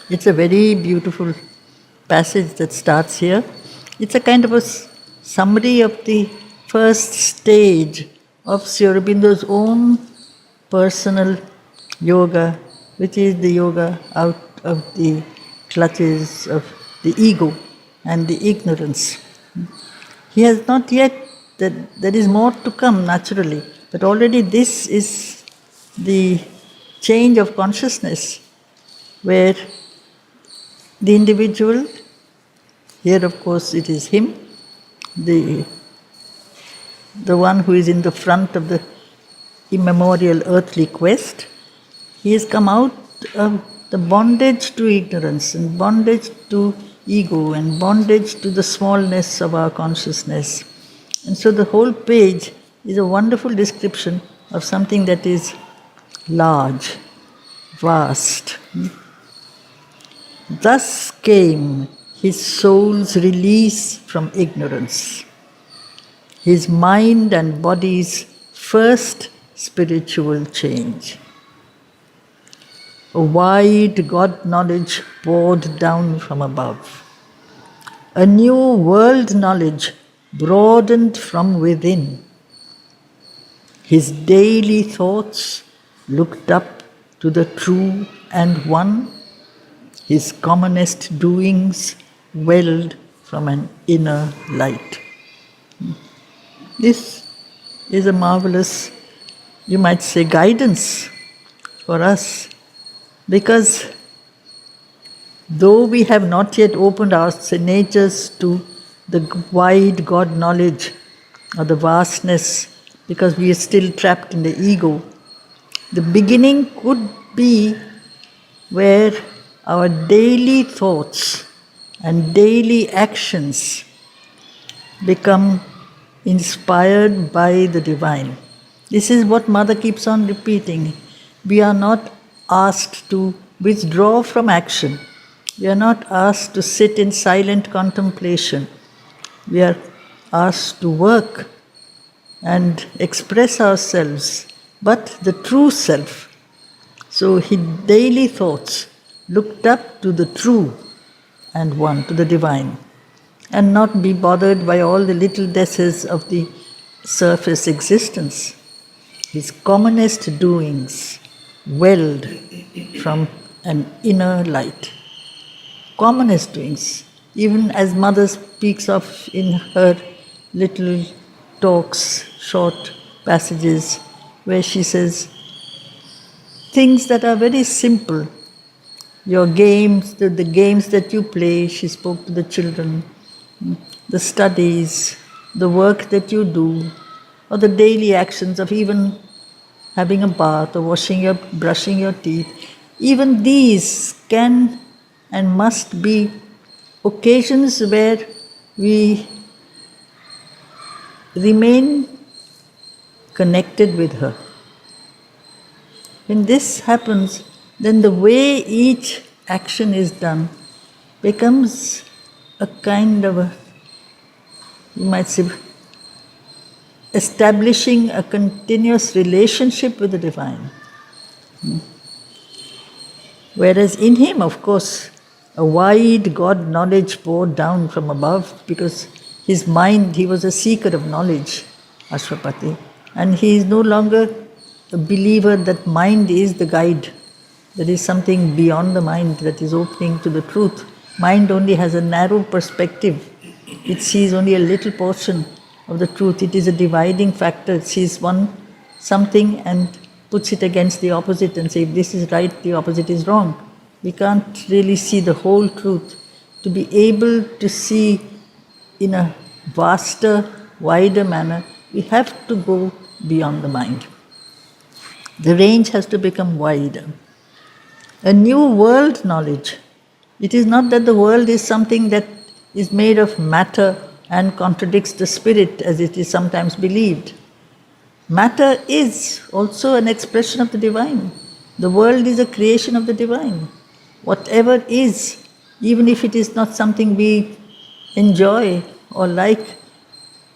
It's a very beautiful passage that starts here. It's a kind of a summary of the first stage of Sri Aurobindo's own personal yoga, which is the yoga out of the clutches of the ego and the ignorance. He has not yet, there is more to come naturally, but already this is the change of consciousness where the individual, here of course it is him, the one who is in the front of the immemorial earthly quest, he has come out of the bondage to ignorance and bondage to ego and bondage to the smallness of our consciousness. And so the whole page is a wonderful description of something that is large, vast. Thus came his soul's release from ignorance, his mind and body's first spiritual change. A wide God knowledge poured down from above. A new world knowledge broadened from within. His daily thoughts looked up to the true and one. His commonest doings welled from an inner light. This is a marvelous, you might say, guidance for us, because though we have not yet opened our natures to the wide God knowledge or the vastness, because we are still trapped in the ego, the beginning could be where our daily thoughts and daily actions become inspired by the divine. This is what Mother keeps on repeating. We are not asked to withdraw from action. We are not asked to sit in silent contemplation. We are asked to work and express ourselves, but the true self. So his daily thoughts looked up to the true and one, to the divine, and not be bothered by all the littlenesses of the surface existence. His commonest doings welled from an inner light. Commonest doings, even as Mother speaks of in her little talks, short passages, where she says, things that are very simple. Your games, the games that you play, she spoke to the children, the studies, the work that you do, or the daily actions of even having a bath or brushing your teeth. Even these can and must be occasions where we remain connected with her. When this happens, then the way each action is done becomes a kind of a, you might say, establishing a continuous relationship with the divine. Whereas in him, of course, a wide God knowledge poured down from above, because his mind, he was a seeker of knowledge, Ashwapati, and he is no longer a believer that mind is the guide. There is something beyond the mind that is opening to the truth. Mind only has a narrow perspective. It sees only a little portion of the truth. It is a dividing factor. It sees something and puts it against the opposite and says, if this is right, the opposite is wrong. We can't really see the whole truth. To be able to see in a vaster, wider manner, we have to go beyond the mind. The range has to become wider. A new world knowledge. It is not that the world is something that is made of matter and contradicts the spirit as it is sometimes believed. Matter is also an expression of the divine. The world is a creation of the divine. Whatever is, even if it is not something we enjoy or like,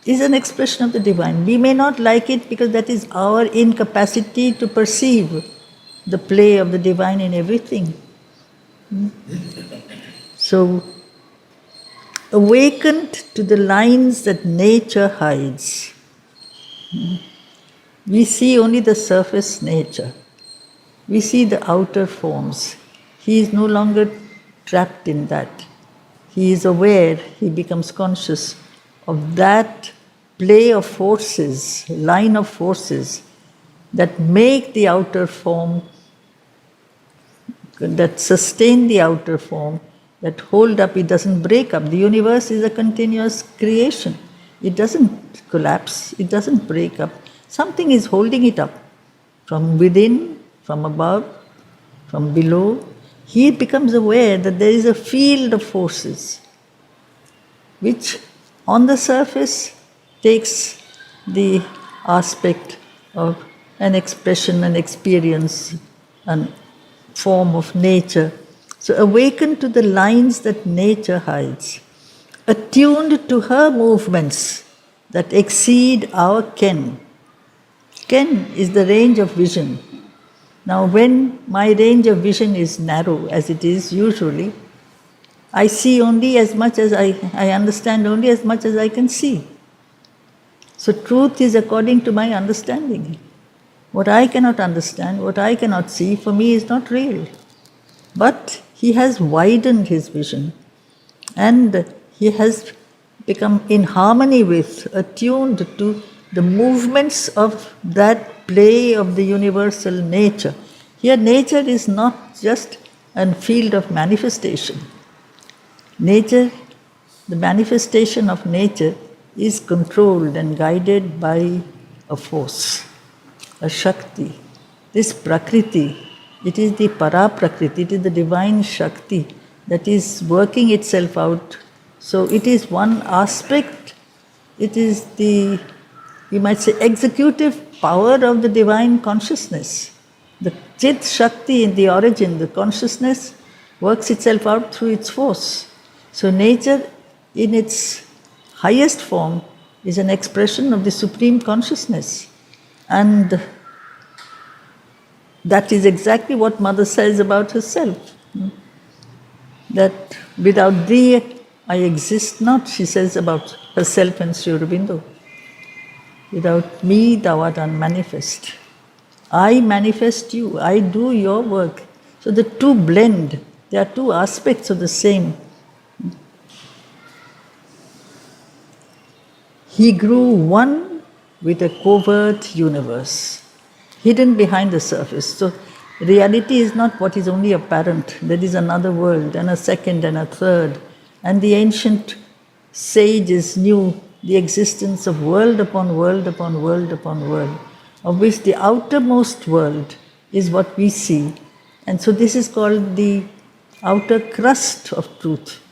is an expression of the divine. We may not like it because that is our incapacity to perceive the play of the divine in everything. So, awakened to the lines that nature hides. We see only the surface nature. We see the outer forms. He is no longer trapped in that. He is aware, he becomes conscious of that play of forces, line of forces that make the outer form, that sustain the outer form, that hold up, it doesn't break up. The universe is a continuous creation. It doesn't collapse, it doesn't break up. Something is holding it up from within, from above, from below. He becomes aware that there is a field of forces which on the surface takes the aspect of an expression, an experience, an form of nature. So awakened to the lines that nature hides, attuned to her movements that exceed our ken. Ken is the range of vision. Now when my range of vision is narrow, as it is usually, I see only as much as I understand only as much as I can see. So truth is according to my understanding. What I cannot understand, what I cannot see, for me is not real. But he has widened his vision and he has become in harmony with, attuned to the movements of that play of the universal nature. Here nature is not just a field of manifestation. Nature, the manifestation of nature is controlled and guided by a force, a Shakti. This Prakriti, it is the Para-Prakriti, it is the divine Shakti that is working itself out. So it is one aspect, it is the, you might say, executive power of the divine consciousness. The Chit Shakti in the origin, the consciousness, works itself out through its force. So nature in its highest form is an expression of the supreme consciousness. And that is exactly what Mother says about herself. That without thee I exist not, she says about herself and Sri Aurobindo. Without me thou art unmanifest. I manifest you, I do your work. So the two blend, they are two aspects of the same. He grew one with a covert universe, hidden behind the surface. So reality is not what is only apparent. There is another world, and a second, and a third. And the ancient sages knew the existence of world upon world upon world upon world, of which the outermost world is what we see. And so this is called the outer crust of truth.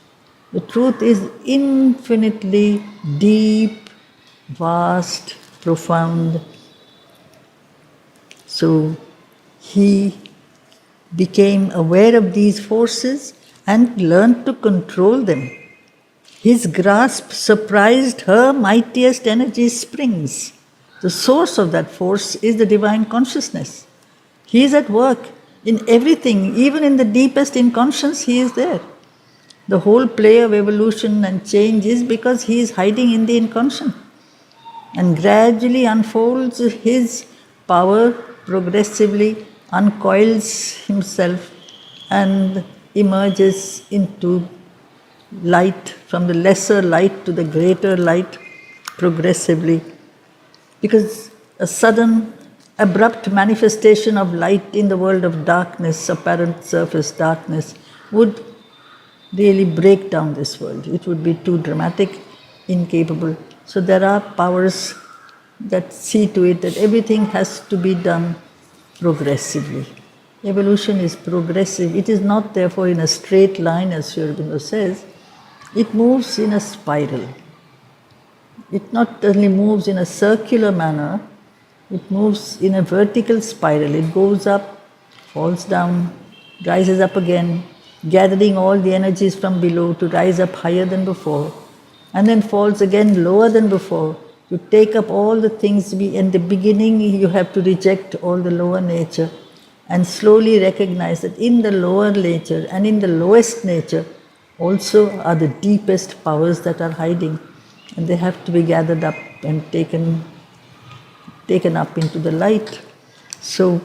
The truth is infinitely deep, vast, profound. So he became aware of these forces and learned to control them. His grasp surprised her mightiest energy springs. The source of that force is the divine consciousness. He is at work in everything, even in the deepest inconscience, he is there. The whole play of evolution and change is because he is hiding in the inconscient and gradually unfolds his power, progressively uncoils himself and emerges into light, from the lesser light to the greater light, progressively. Because a sudden, abrupt manifestation of light in the world of darkness, apparent surface darkness, would really break down this world. It would be too dramatic, incapable. So there are powers that see to it that everything has to be done progressively. Evolution is progressive. It is not therefore in a straight line, as Sri Aurobindo says. It moves in a spiral. It not only moves in a circular manner, it moves in a vertical spiral. It goes up, falls down, rises up again, gathering all the energies from below to rise up higher than before, and then falls again lower than before. You take up all the things. In the beginning, you have to reject all the lower nature, and slowly recognize that in the lower nature and in the lowest nature also are the deepest powers that are hiding, and they have to be gathered up and taken up into the light. So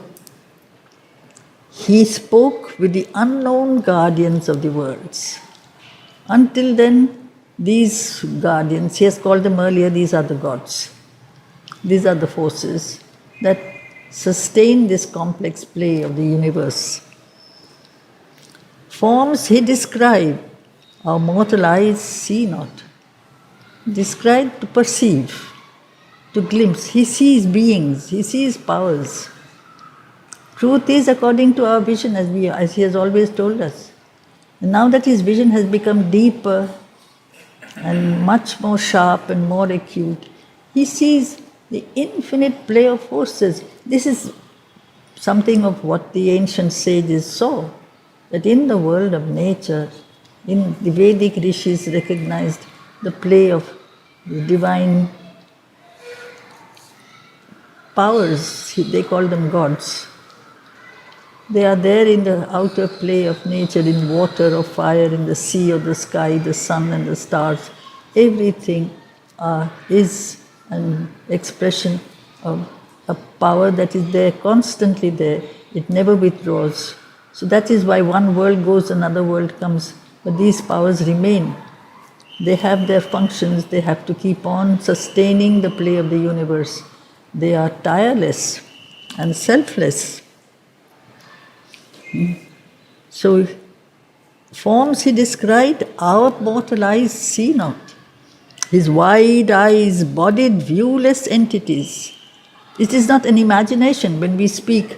he spoke with the unknown guardians of the worlds. Until then, these guardians, he has called them earlier, these are the gods. These are the forces that sustain this complex play of the universe. Forms he described, our mortal eyes see not. Described to perceive, to glimpse. He sees beings, he sees powers. Truth is according to our vision, as he has always told us. And now that his vision has become deeper and much more sharp and more acute, he sees the infinite play of forces. This is something of what the ancient sages saw, that in the world of nature, in the Vedic rishis recognized the play of the divine powers, they call them gods. They are there in the outer play of nature, in water or fire, in the sea or the sky, the sun and the stars. Everything is an expression of a power that is there, constantly there. It never withdraws. So that is why one world goes, another world comes. But these powers remain. They have their functions. They have to keep on sustaining the play of the universe. They are tireless and selfless. So, forms he described, our mortal eyes see not. His wide eyes, bodied, viewless entities. It is not an imagination when we speak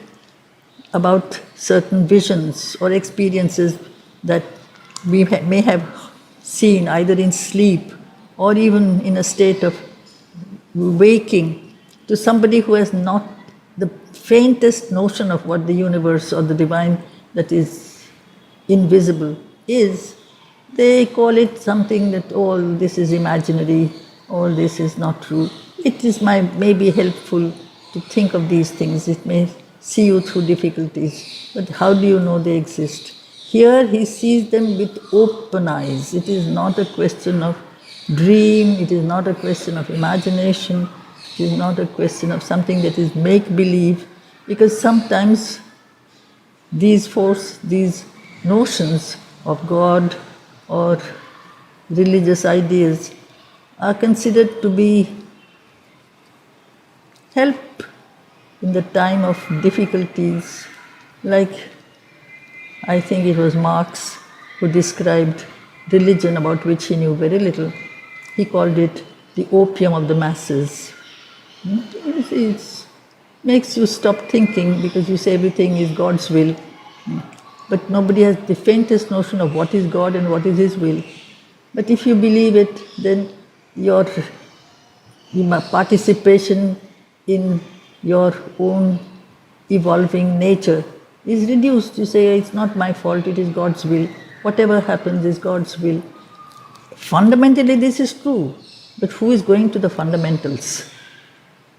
about certain visions or experiences that we may have seen either in sleep or even in a state of waking, to somebody who has not the faintest notion of what the universe or the divine that is invisible is. They call it something that all this is imaginary, all this is not true. It is may be helpful to think of these things. It may see you through difficulties, but how do you know they exist? Here he sees them with open eyes. It is not a question of dream, it is not a question of imagination, it is not a question of something that is make-believe, because sometimes these notions of God or religious ideas are considered to be help in the time of difficulties. Like, I think it was Marx who described religion, about which he knew very little. He called it the opium of the masses. It makes you stop thinking, because you say everything is God's will. But nobody has the faintest notion of what is God and what is His will. But if you believe it, then your participation in your own evolving nature is reduced. You say, it's not my fault, it is God's will. Whatever happens is God's will. Fundamentally, this is true. But who is going to the fundamentals?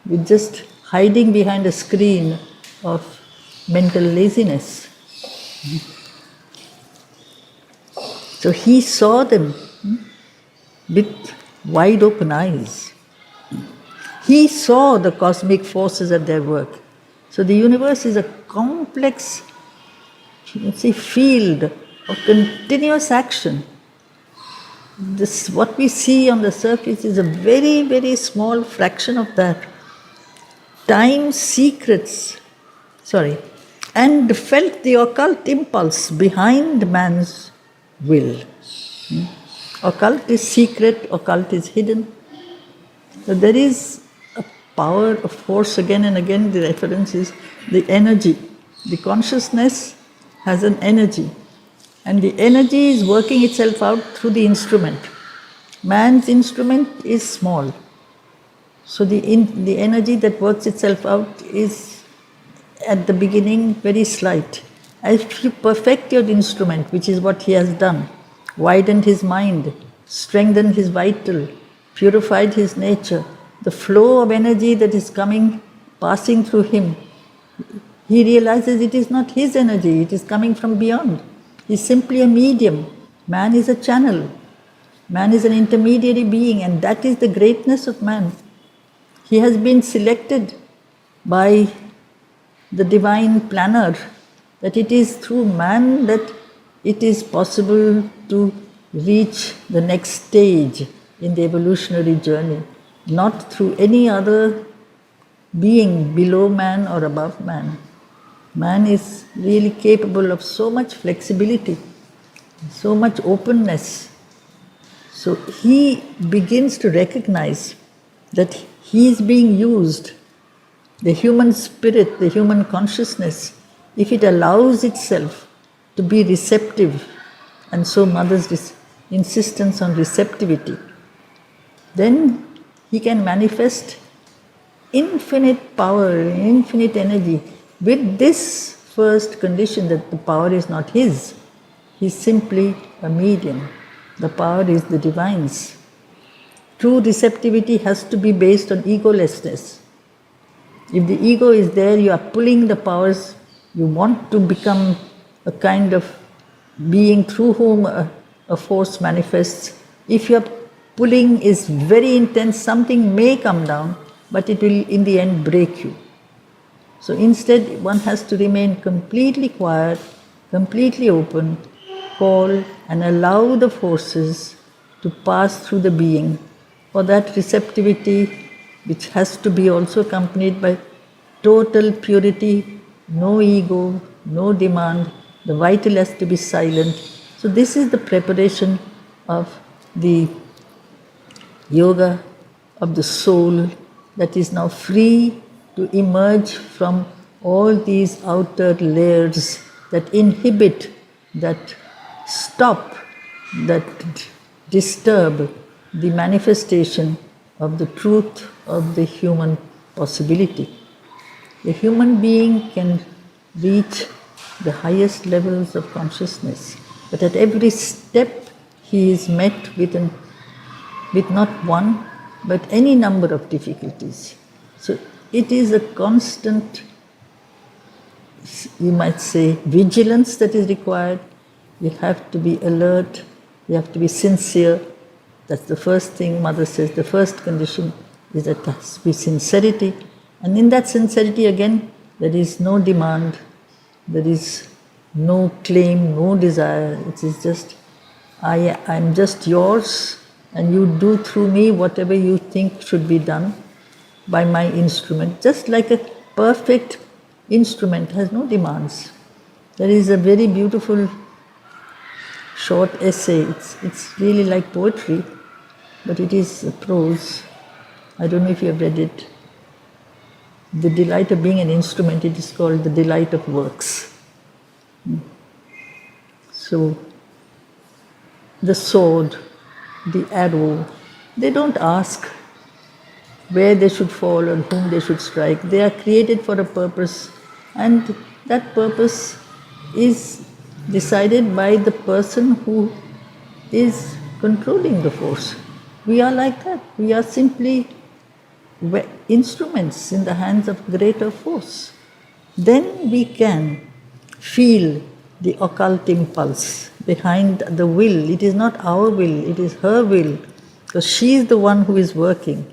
We're just hiding behind a screen of mental laziness. So he saw them with wide open eyes. He saw the cosmic forces at their work. So the universe is a complex, field of continuous action. What we see on the surface is a very, very small fraction of that. Time's secrets, and felt the occult impulse behind man's will. Occult is secret, occult is hidden. So there is a power, a force, again and again the reference is the energy. The consciousness has an energy, and the energy is working itself out through the instrument. Man's instrument is small. So the energy that works itself out is at the beginning very slight. As you perfect your instrument, which is what he has done, widened his mind, strengthened his vital, purified his nature, the flow of energy that is coming, passing through him, he realizes it is not his energy, it is coming from beyond. He is simply a medium. Man is a channel. Man is an intermediary being, and that is the greatness of man. He has been selected by the divine planner, that it is through man that it is possible to reach the next stage in the evolutionary journey, not through any other being below man or above man. Man is really capable of so much flexibility, so much openness. So he begins to recognize that he is being used. The human spirit, the human consciousness, if it allows itself to be receptive, and so Mother's insistence on receptivity, then he can manifest infinite power, infinite energy, with this first condition that the power is not his. He is simply a medium. The power is the divine's. True receptivity has to be based on egolessness. If the ego is there, you are pulling the powers, you want to become a kind of being through whom a force manifests. If your pulling is very intense, something may come down, but it will in the end break you. So instead, one has to remain completely quiet, completely open, call and allow the forces to pass through the being. For that receptivity, which has to be also accompanied by total purity, no ego, no demand, the vital has to be silent. So this is the preparation of the yoga of the soul that is now free to emerge from all these outer layers that inhibit, that stop, that disturb the manifestation of the truth of the human possibility. A human being can reach the highest levels of consciousness, but at every step he is met with not one, but any number of difficulties. So it is a constant, you might say, vigilance that is required. You have to be alert, you have to be sincere. That's the first thing Mother says. The first condition is that there has to be sincerity. And in that sincerity again, there is no demand, there is no claim, no desire. It is just, I'm just yours, and you do through me whatever you think should be done by my instrument. Just like a perfect instrument has no demands. There is a very beautiful short essay. It's really like poetry, but it is prose. I don't know if you have read it. The delight of being an instrument, it is called the delight of works. So, the sword, the arrow, they don't ask where they should fall or whom they should strike. They are created for a purpose, and that purpose is decided by the person who is controlling the force. We are like that. We are simply instruments in the hands of greater force. Then we can feel the occult impulse behind the will. It is not our will, it is her will, because she is the one who is working.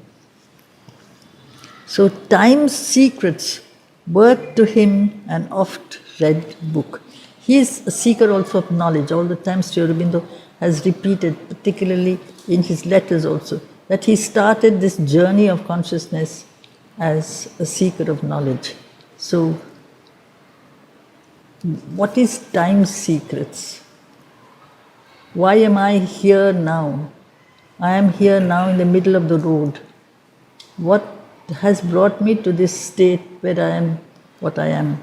So time's secrets were to him an oft-read book. He is a seeker also of knowledge. All the time Sri Aurobindo has repeated, particularly in his letters also, that he started this journey of consciousness as a seeker of knowledge. So, what is time's secrets? Why am I here now? I am here now in the middle of the road. What has brought me to this state where I am what I am?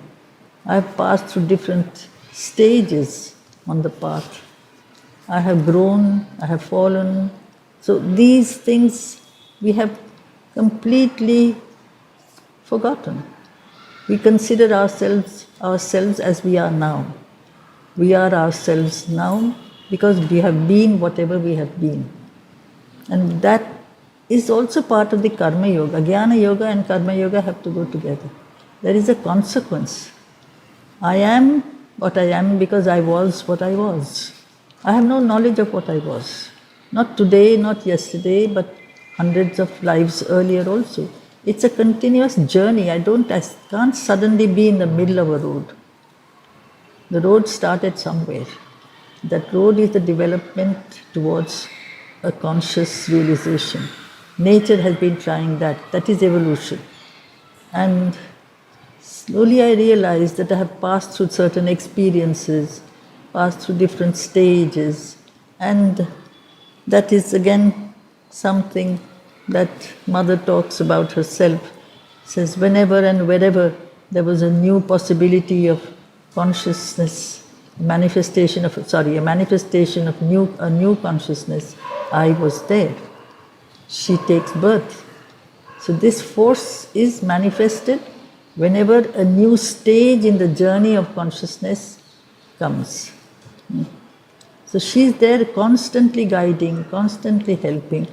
I have passed through different stages on the path. I have grown, I have fallen. So these things we have completely forgotten. We consider ourselves as we are now. We are ourselves now because we have been whatever we have been. And that is also part of the karma yoga. Jnana yoga and karma yoga have to go together. There is a consequence. I am what I am because I was what I was. I have no knowledge of what I was. Not today, not yesterday, but hundreds of lives earlier also. It's a continuous journey. I can't suddenly be in the middle of a road. The road started somewhere. That road is the development towards a conscious realization. Nature has been trying that. That is evolution. And slowly I realized that I have passed through certain experiences, passed through different stages, and that is again something that Mother talks about herself. Says whenever and wherever there was a new possibility of consciousness, a manifestation of a new consciousness, I was there. She takes birth. So this force is manifested whenever a new stage in the journey of consciousness comes. So she's there constantly guiding, constantly helping.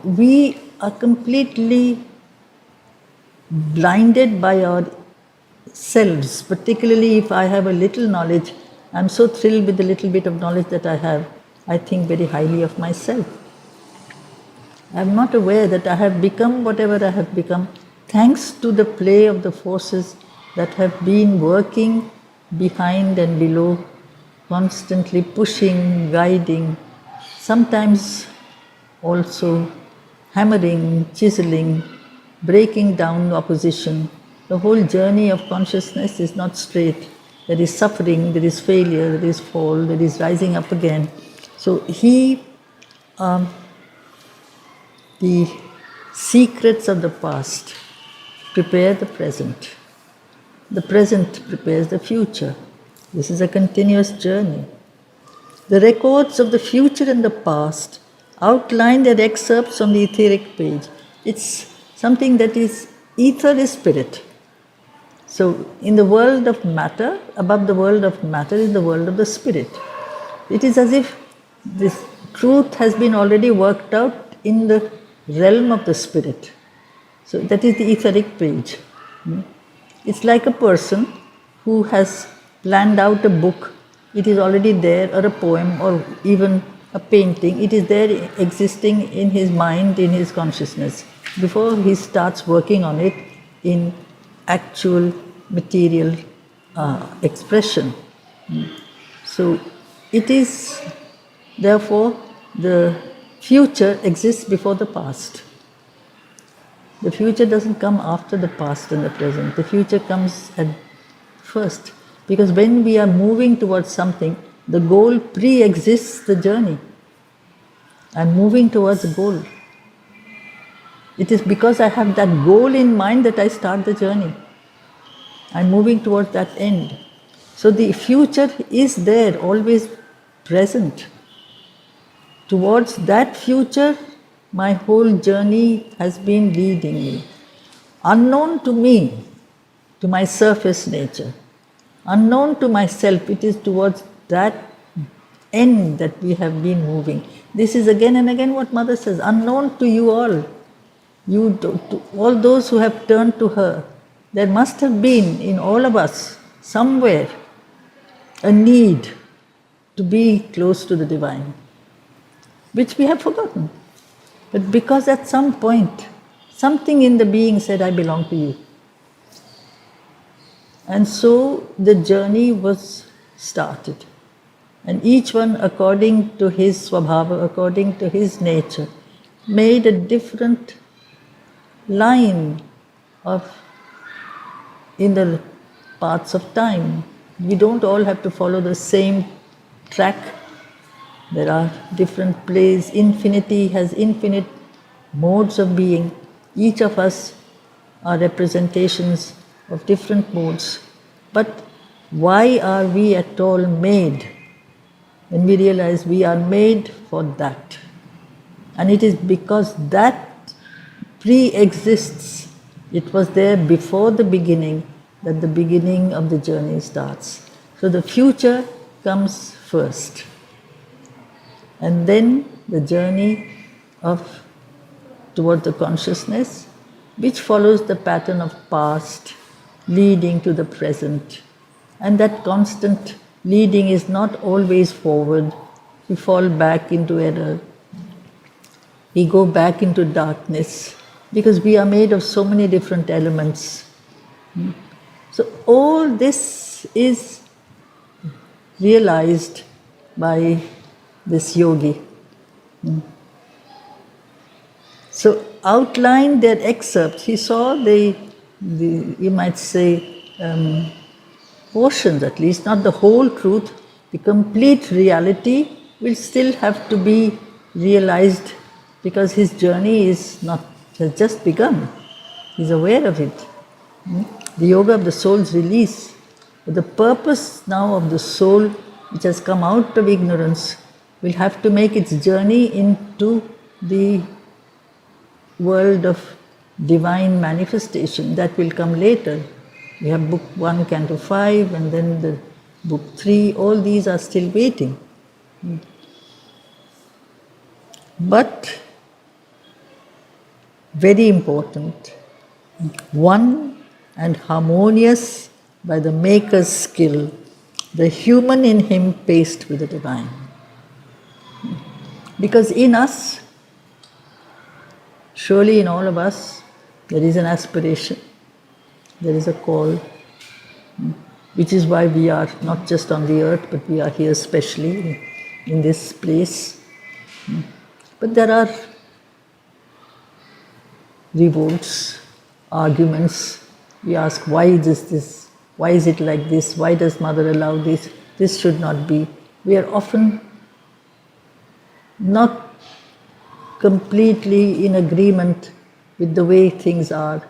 We are completely blinded by our selves, particularly if I have a little knowledge. I'm so thrilled with the little bit of knowledge that I have. I think very highly of myself. I'm not aware that I have become whatever I have become thanks to the play of the forces that have been working behind and below, constantly pushing, guiding, sometimes also hammering, chiseling, breaking down opposition. The whole journey of consciousness is not straight. There is suffering, there is failure, there is fall, there is rising up again. So the secrets of the past prepare the present. The present prepares the future. This is a continuous journey. The records of the future and the past outline their excerpts on the etheric page. It's something that is, ether is spirit. So in the world of matter, above the world of matter is the world of the spirit. It is as if this truth has been already worked out in the realm of the spirit. So that is the etheric page. It's like a person who has planned out a book. It is already there, or a poem, or even a painting. It is there existing in his mind, in his consciousness, before he starts working on it in actual material expression. So it is, therefore, the future exists before the past. The future doesn't come after the past and the present. The future comes at first. Because when we are moving towards something, the goal pre-exists the journey. I'm moving towards a goal. It is because I have that goal in mind that I start the journey. I'm moving towards that end. So the future is there, always present. Towards that future, my whole journey has been leading me. Unknown to me, to my surface nature, unknown to myself, it is towards that end that we have been moving. This is again and again what Mother says, unknown to you all. To all those who have turned to her, there must have been in all of us, somewhere, a need to be close to the Divine, which we have forgotten. But because at some point, something in the being said, I belong to you. And so the journey was started. And each one, according to his swabhava, according to his nature, made a different line in the paths of time. We don't all have to follow the same track. There are different plays. Infinity has infinite modes of being. Each of us are representations of different modes. But why are we at all made? When we realize we are made for that. And it is because that pre-exists. It was there before the beginning that the beginning of the journey starts. So the future comes first. And then the journey toward the consciousness, which follows the pattern of past, leading to the present, And that constant leading is not always forward. We fall back into error. We go back into darkness because we are made of so many different elements. So all this is realized by this yogi. So outlined their excerpts. He saw the you might say, portions at least, not the whole truth. The complete reality will still have to be realized because his journey has just begun. He's aware of it. The yoga of the soul's release. But the purpose now of the soul, which has come out of ignorance, will have to make its journey into the world of divine manifestation. That will come later. We have book 1, canto 5, and then the book 3. All these are still waiting. But very important, one and harmonious by the Maker's skill, the human in him paced with the divine. Because in us, surely in all of us, there is an aspiration, there is a call, which is why we are not just on the earth, but we are here especially in this place. But there are revolts, arguments. We ask, why is this? Why is it like this? Why does Mother allow this? This should not be. We are often not completely in agreement with the way things are.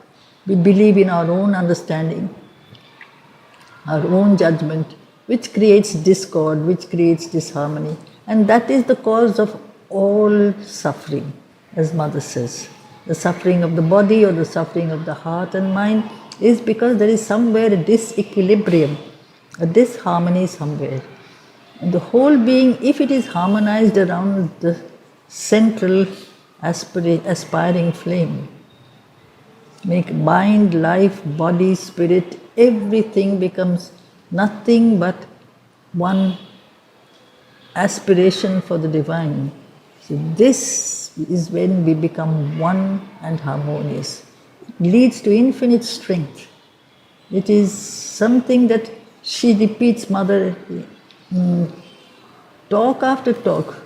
We believe in our own understanding, our own judgment, which creates discord, which creates disharmony. And that is the cause of all suffering, as Mother says. The suffering of the body or the suffering of the heart and mind is because there is somewhere a disequilibrium, a disharmony somewhere. And the whole being, if it is harmonized around the central aspiring flame, make mind, life, body, spirit, everything becomes nothing but one aspiration for the divine. So this is when we become one and harmonious. It leads to infinite strength. It is something that she repeats, Mother, talk after talk.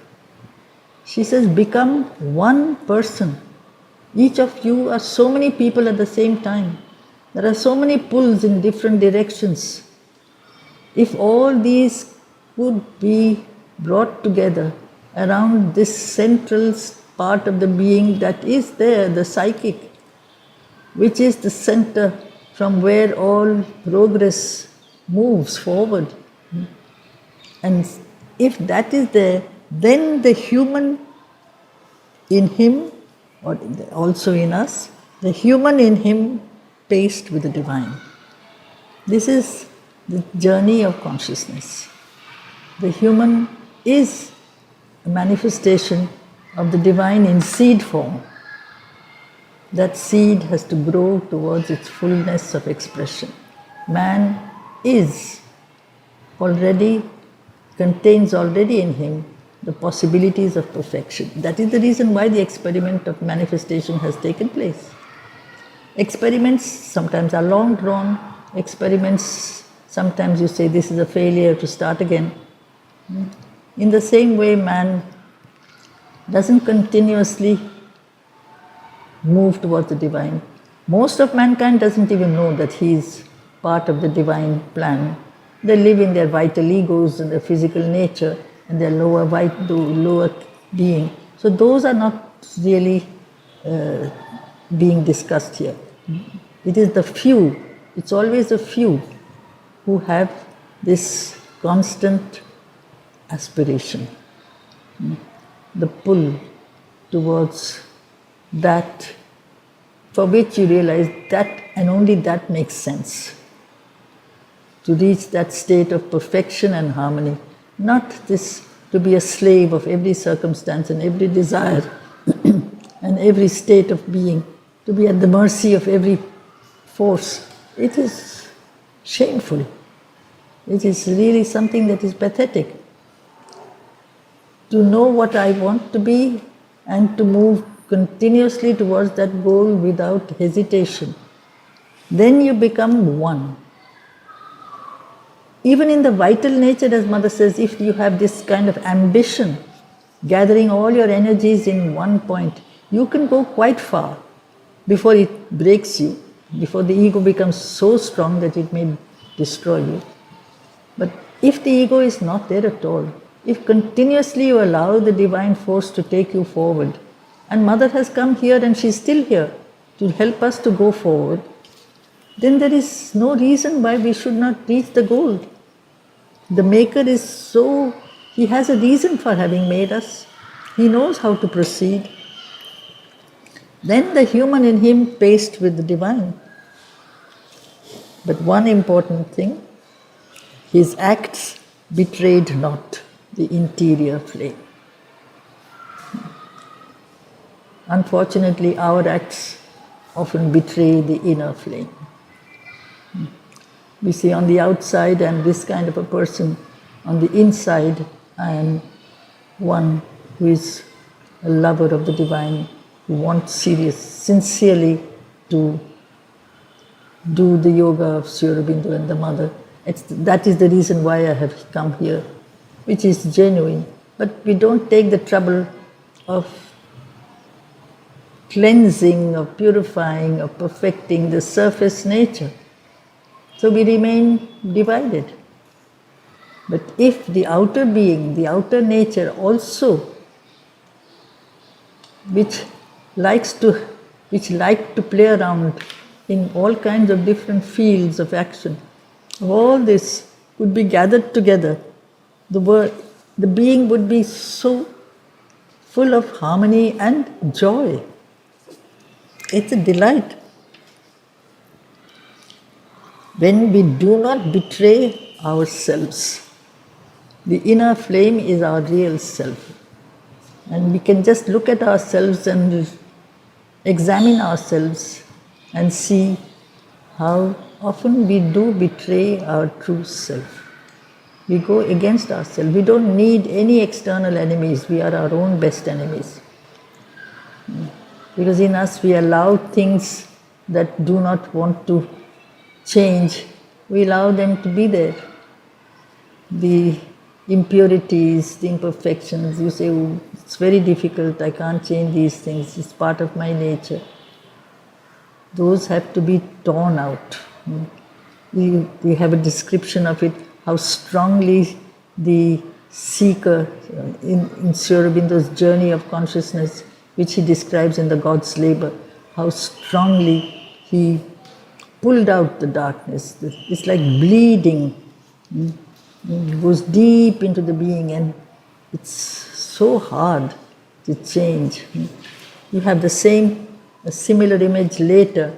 She says, become one person. Each of you are so many people at the same time. There are so many pulls in different directions. If all these could be brought together around this central part of the being that is there, the psychic, which is the center from where all progress moves forward. And if that is there, then the human in him, or also in us, the human in him paced with the divine. This is the journey of consciousness. The human is a manifestation of the divine in seed form. That seed has to grow towards its fullness of expression. Man is already, contains already in him the possibilities of perfection. That is the reason why the experiment of manifestation has taken place. Experiments sometimes are long drawn. Experiments, sometimes you say this is a failure, to start again. In the same way, man doesn't continuously move towards the divine. Most of mankind doesn't even know that he is part of the divine plan. They live in their vital egos and their physical nature and their lower being. So those are not really being discussed here. It is the few, it's always the few who have this constant aspiration, the pull towards that for which you realize that and only that makes sense. To reach that state of perfection and harmony, not this to be a slave of every circumstance and every desire and every state of being, to be at the mercy of every force. It is shameful. It is really something that is pathetic. To know what I want to be and to move continuously towards that goal without hesitation. Then you become one. Even in the vital nature, as Mother says, if you have this kind of ambition, gathering all your energies in one point, you can go quite far before it breaks you, before the ego becomes so strong that it may destroy you. But if the ego is not there at all, if continuously you allow the divine force to take you forward, and Mother has come here and she's still here to help us to go forward, then there is no reason why we should not reach the goal. The Maker is so, He has a reason for having made us. He knows how to proceed. Then the human in him paced with the divine. But one important thing, his acts betrayed not the interior flame. Unfortunately, our acts often betray the inner flame. We see on the outside, and this kind of a person. On the inside, I am one who is a lover of the divine, who wants sincerely to do the yoga of Sri Aurobindo and the Mother. That is the reason why I have come here, which is genuine. But we don't take the trouble of cleansing, of purifying, of perfecting the surface nature. So we remain divided. But if the outer being, the outer nature also, which like to play around in all kinds of different fields of action, all this could be gathered together, the being would be so full of harmony and joy. It's a delight. When we do not betray ourselves, the inner flame is our real self. And we can just look at ourselves and examine ourselves and see how often we do betray our true self. We go against ourselves. We don't need any external enemies. We are our own best enemies. Because in us we allow things that do not want to change. We allow them to be there. The impurities, the imperfections, you say, oh, it's very difficult, I can't change these things, it's part of my nature. Those have to be torn out. We have a description of it, how strongly the seeker in Sri Aurobindo's journey of consciousness, which he describes in the God's Labor, how strongly he pulled out the darkness. It's like bleeding. It goes deep into the being, and it's so hard to change. You have a similar image later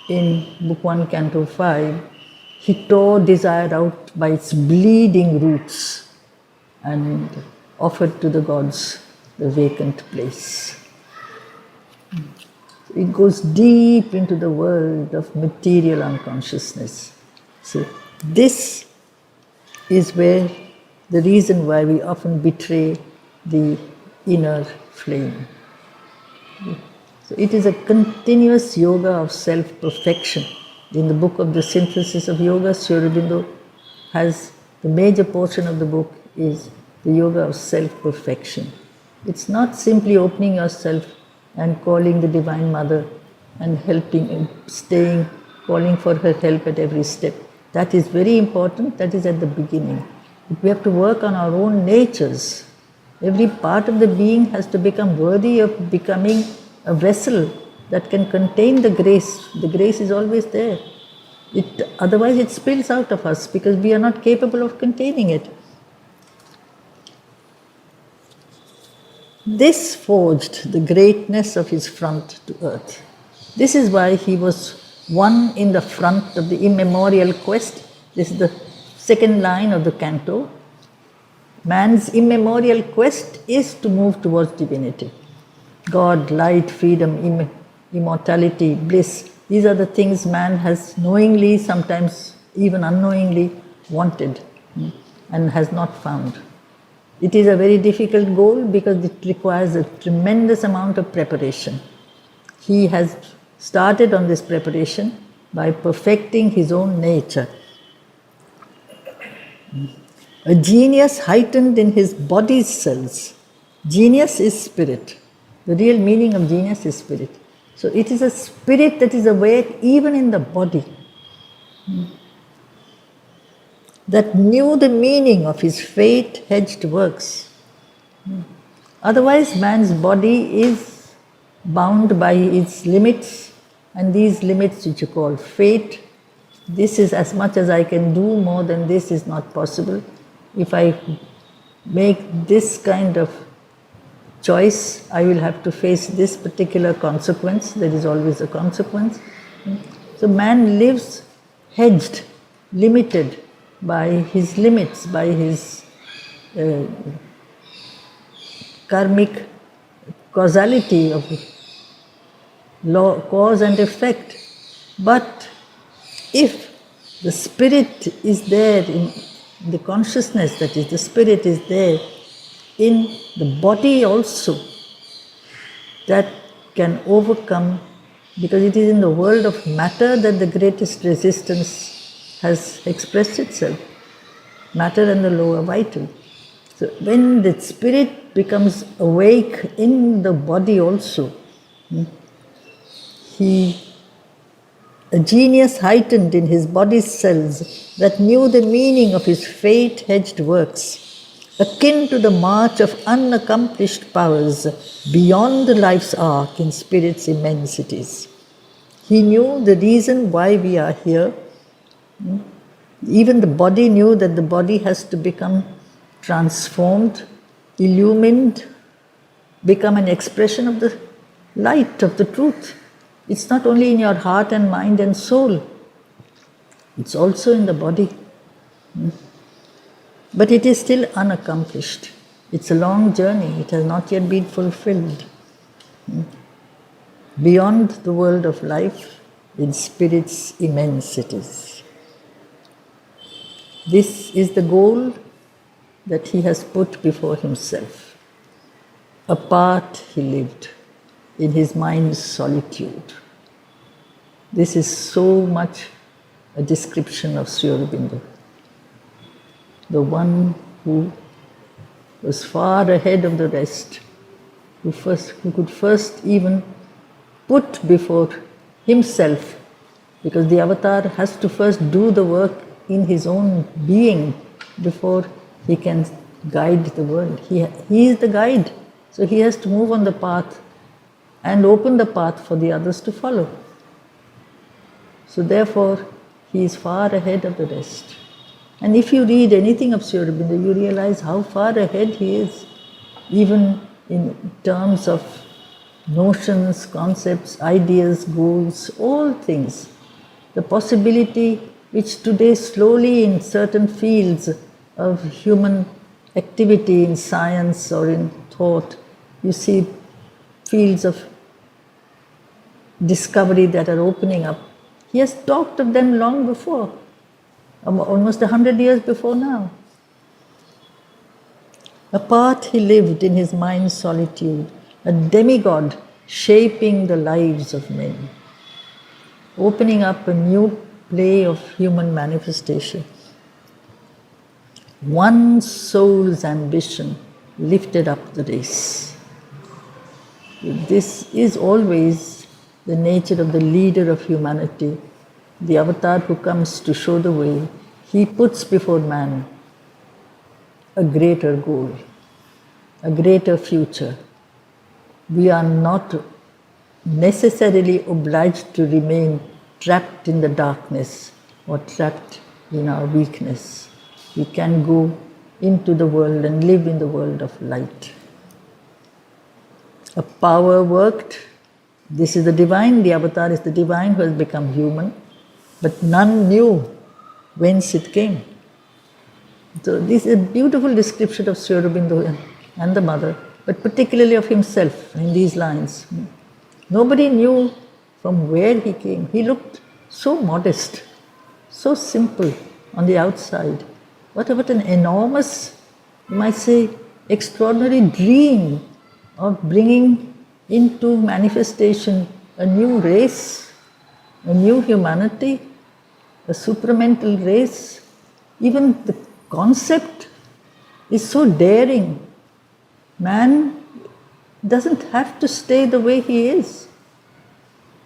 in Book 1, Canto 5. He tore desire out by its bleeding roots and offered to the gods the vacant place. It goes deep into the world of material unconsciousness. So this is where the reason why we often betray the inner flame. So it is a continuous yoga of self-perfection. In the book of the Synthesis of Yoga, Sri Aurobindo has the major portion of the book is the yoga of self-perfection. It's not simply opening yourself and calling the Divine Mother and helping and calling for her help at every step. That is very important, that is at the beginning. But we have to work on our own natures. Every part of the being has to become worthy of becoming a vessel that can contain the grace. The grace is always there. Otherwise it spills out of us because we are not capable of containing it. This forged the greatness of his front to earth. This is why he was one in the front of the immemorial quest. This is the second line of the canto. Man's immemorial quest is to move towards divinity. God, light, freedom, immortality, bliss. These are the things man has knowingly, sometimes even unknowingly, wanted and has not found. It is a very difficult goal because it requires a tremendous amount of preparation. He has started on this preparation by perfecting his own nature. A genius heightened in his body's cells. Genius is spirit. The real meaning of genius is spirit. So it is a spirit that is awake even in the body, that knew the meaning of his fate-hedged works. Otherwise, man's body is bound by its limits, and these limits which you call fate, this is as much as I can do, more than this is not possible. If I make this kind of choice, I will have to face this particular consequence. There is always a consequence. So man lives hedged, limited by his limits, by his karmic causality of law, cause and effect. But if the spirit is there in the consciousness, that is, the spirit is there in the body also, that can overcome, because it is in the world of matter that the greatest resistance has expressed itself, matter and the lower vital. So when the spirit becomes awake in the body also, a genius heightened in his body's cells that knew the meaning of his fate-hedged works, akin to the march of unaccomplished powers beyond the life's arc in spirit's immensities. He knew the reason why we are here. Even the body knew that the body has to become transformed, illumined, become an expression of the light, of the truth. It's not only in your heart and mind and soul, it's also in the body. But it is still unaccomplished. It's a long journey, it has not yet been fulfilled. Beyond the world of life, in spirit's immensities. This is the goal that he has put before himself. Apart he lived, in his mind's solitude. This is so much a description of Sri Aurobindo, the one who was far ahead of the rest, who could first even put before himself, because the avatar has to first do the work in his own being before he can guide the world. He is the guide, so he has to move on the path and open the path for the others to follow. So therefore, he is far ahead of the rest. And if you read anything of Sri Aurobindo, you realize how far ahead he is, even in terms of notions, concepts, ideas, goals, all things. The possibility which today slowly in certain fields of human activity, in science or in thought, you see fields of discovery that are opening up. He has talked of them long before, almost 100 years before now. Apart he lived in his mind's solitude, a demigod shaping the lives of men, opening up a new play of human manifestation. One soul's ambition lifted up the race. This is always the nature of the leader of humanity, the avatar who comes to show the way. He puts before man a greater goal, a greater future. We are not necessarily obliged to remain trapped in the darkness or trapped in our weakness. We can go into the world and live in the world of light. A power worked. This is the divine, the avatar is the divine who has become human, but none knew whence it came. So this is a beautiful description of Sri Aurobindo and the mother, but particularly of himself in these lines. Nobody knew from where he came. He looked so modest, so simple, on the outside. What about an enormous, you might say, extraordinary dream of bringing into manifestation a new race, a new humanity, a supramental race? Even the concept is so daring. Man doesn't have to stay the way he is.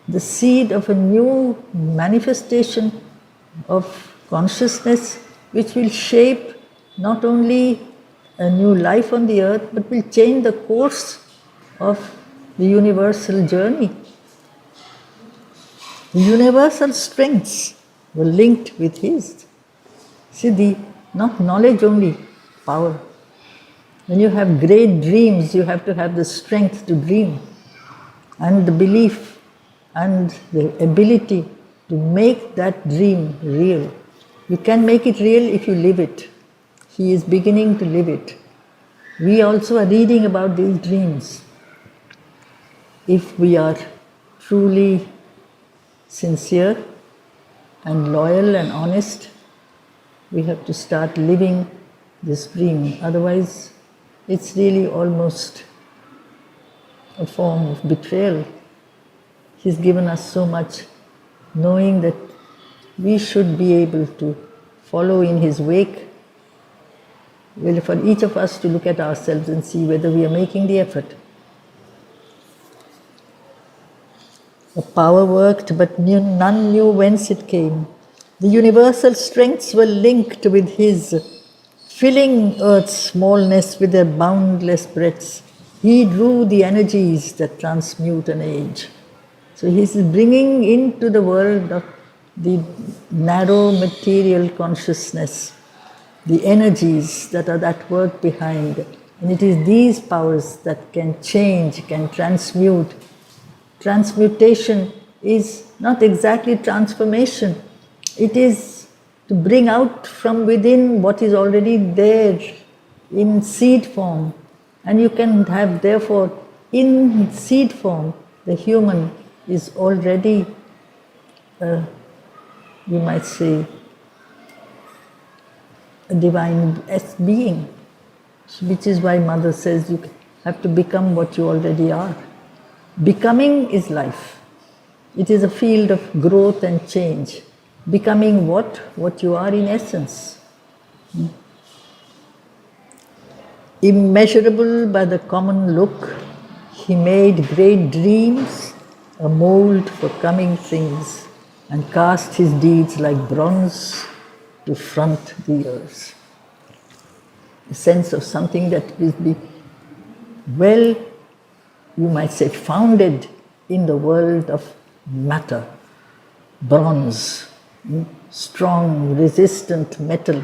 The seed of a new manifestation of consciousness which will shape not only a new life on the earth but will change the course of the universal journey. The universal strengths were linked with his. See, not knowledge only, power. When you have great dreams, you have to have the strength to dream and the belief and the ability to make that dream real. You can make it real if you live it. He is beginning to live it. We also are reading about these dreams. If we are truly sincere and loyal and honest, we have to start living this dream. Otherwise, it's really almost a form of betrayal. He's given us so much, knowing that we should be able to follow in his wake. Well, for each of us to look at ourselves and see whether we are making the effort. The power worked, but none knew whence it came. The universal strengths were linked with his, filling earth's smallness with their boundless breadths. He drew the energies that transmute an age. So he is bringing into the world of the narrow material consciousness the energies that are at work behind. And it is these powers that can change, can transmute. Transmutation is not exactly transformation. It is to bring out from within what is already there in seed form. And you can have, therefore, in seed form, the human is already, you might say, a divine being, which is why Mother says you have to become what you already are. Becoming is life. It is a field of growth and change. Becoming what? What you are in essence. Immeasurable by the common look, he made great dreams, a mold for coming things, and cast his deeds like bronze to front the years. A sense of something that will be well, you might say, founded in the world of matter, bronze, strong, resistant metal.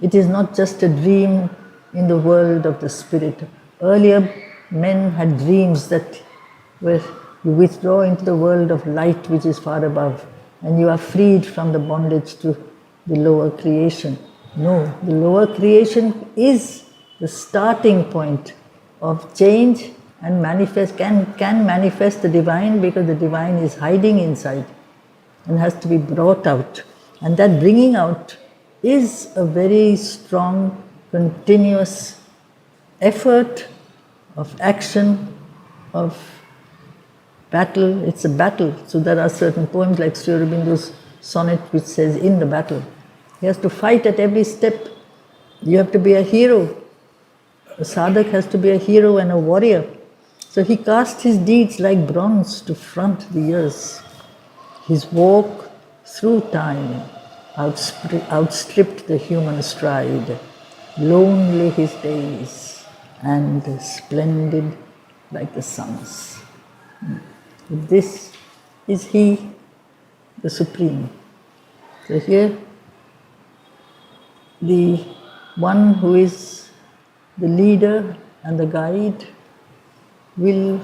It is not just a dream in the world of the spirit. Earlier, men had dreams that were, you withdraw into the world of light which is far above, and you are freed from the bondage to the lower creation. No, the lower creation is the starting point of change and can manifest the divine, because the divine is hiding inside and has to be brought out. And that bringing out is a very strong, continuous effort of action, of battle. It's a battle. So there are certain poems like Sri Aurobindo's sonnet which says, in the battle. He has to fight at every step. You have to be a hero. A sadhak has to be a hero and a warrior. So he cast his deeds like bronze to front the years. His walk through time outstripped the human stride. Lonely his days and splendid like the suns. This is he, the Supreme. So here, the one who is the leader and the guide will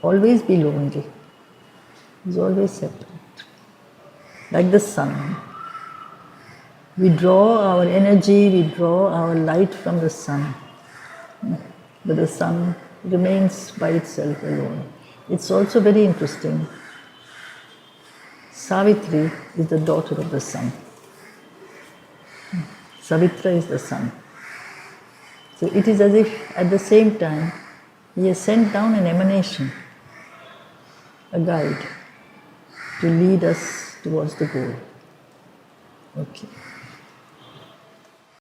always be lonely. He's always separate. Like the sun. We draw our energy, we draw our light from the sun. But the sun remains by itself alone. It's also very interesting. Savitri is the daughter of the sun. Savitri is the sun. So it is as if at the same time he has sent down an emanation, a guide to lead us towards the goal. Okay.